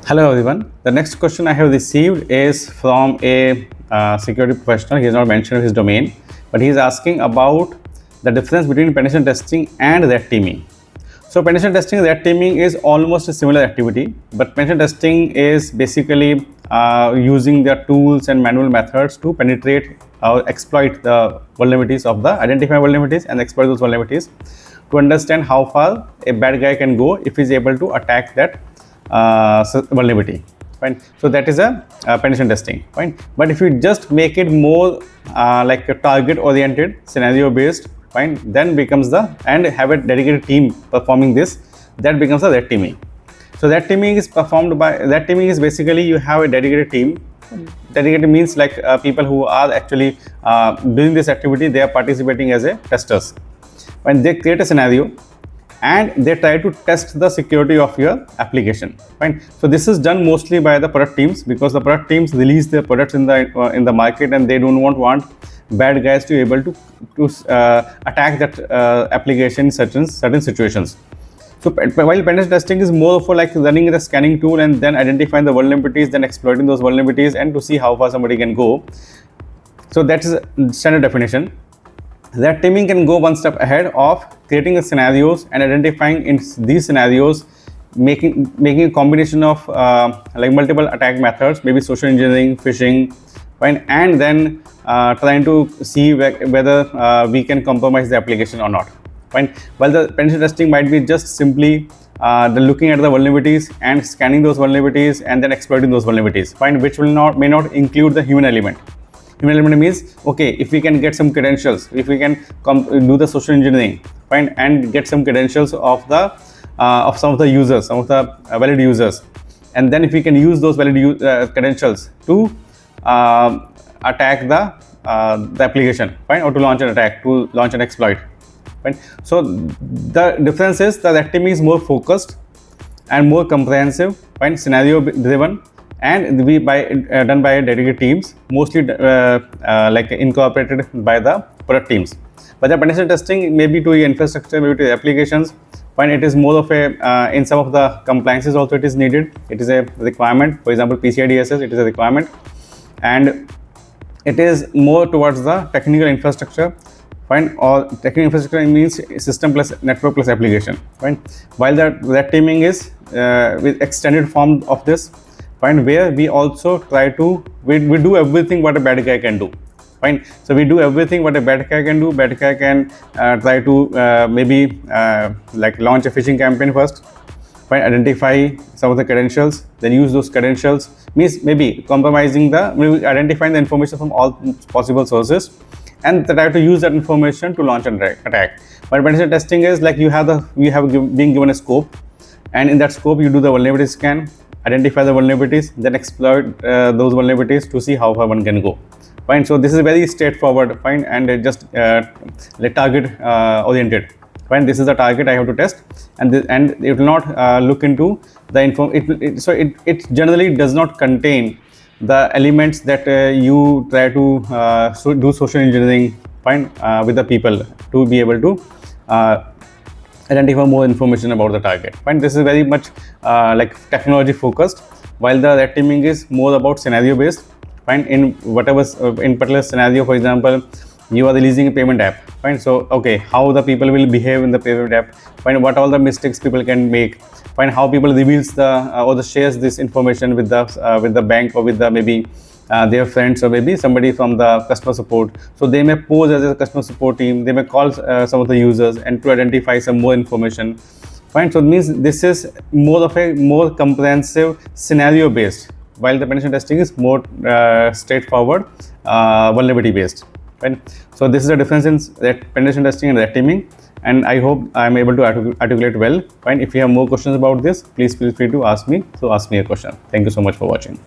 Hello everyone. The next question I have received is from a security professional. He has not mentioned his domain, but he is asking about the difference between penetration testing and red teaming. So penetration testing and red teaming is almost a similar activity, but penetration testing is basically using their tools and manual methods to penetrate or exploit the vulnerabilities of the identify vulnerabilities and exploit those vulnerabilities to understand how far a bad guy can go if he's able to attack that vulnerability. Fine. So that is a penetration testing. Fine. But if you just make it more like a target oriented, scenario based, fine, then becomes the and have a dedicated team performing this, that becomes a red teaming. So that teaming is performed by that teaming is basically you have a dedicated team. Dedicated means like people who are actually doing this activity, they are participating as a testers. When they create a scenario and they try to test the security of your application. Fine. So this is done mostly by the product teams, because the product teams release their products in the market, and they don't want bad guys to be able to attack that application in certain situations. So while penetration testing is more for like running the scanning tool and then identifying the vulnerabilities, then exploiting those vulnerabilities, and to see how far somebody can go. So that is a standard definition. Red teaming can go one step ahead of creating scenarios and identifying in these scenarios, making a combination of like multiple attack methods, maybe social engineering, phishing, fine, and then trying to see whether we can compromise the application or not. Fine. While the penetration testing might be just simply looking at the vulnerabilities and scanning those vulnerabilities and then exploiting those vulnerabilities, fine, which may not include the human element. Human element means, okay, if we can get some credentials, if we can do the social engineering, fine, and get some credentials of the of some of the users, some of the valid users, and then if we can use those valid credentials to attack the application, fine, or to launch an attack, to launch an exploit, fine. So the difference is that red teaming is more focused and more comprehensive, fine, scenario driven, and done by dedicated teams, mostly like incorporated by the product teams. But the penetration testing maybe to your infrastructure, maybe to the applications, fine, it is more of a in some of the compliances also it is needed. It is a requirement. For example, PCI DSS, it is a requirement, and it is more towards the technical infrastructure, fine, or technical infrastructure means system plus network plus application, fine. While that teaming is with extended form of this, fine, where we also try to we do everything what a bad guy can do, fine. So we do everything what a bad guy can do. Bad guy can try to maybe like launch a phishing campaign first, fine, identify some of the credentials, then use those credentials, means maybe maybe identifying the information from all possible sources and try to use that information to launch an attack. But penetration testing is like you have being given a scope, and in that scope you do the vulnerability scan, identify the vulnerabilities, then exploit those vulnerabilities to see how far one can go, fine. So this is very straightforward, fine, and just like target oriented, fine. This is the target I have to test, and it will not look into the info. It generally does not contain the elements that you try to do social engineering, fine, with the people to be able to identify more information about the target, fine. This is very much like technology focused, while the red teaming is more about scenario based, fine. In whatever in particular scenario, for example, you are releasing a payment app, fine. So okay, how the people will behave in the payment app, fine, what all the mistakes people can make, fine, how people reveals or the shares this information with the bank or with the maybe their friends, or maybe somebody from the customer support. So they may pose as a customer support team, they may call some of the users and to identify some more information, fine. So it means this is more of a more comprehensive scenario based, while the penetration testing is more straightforward vulnerability based, fine. So this is the difference in penetration testing and red teaming, and I hope I am able to articulate well, fine. If you have more questions about this, please feel free to ask me. So ask me a question. Thank you so much for watching.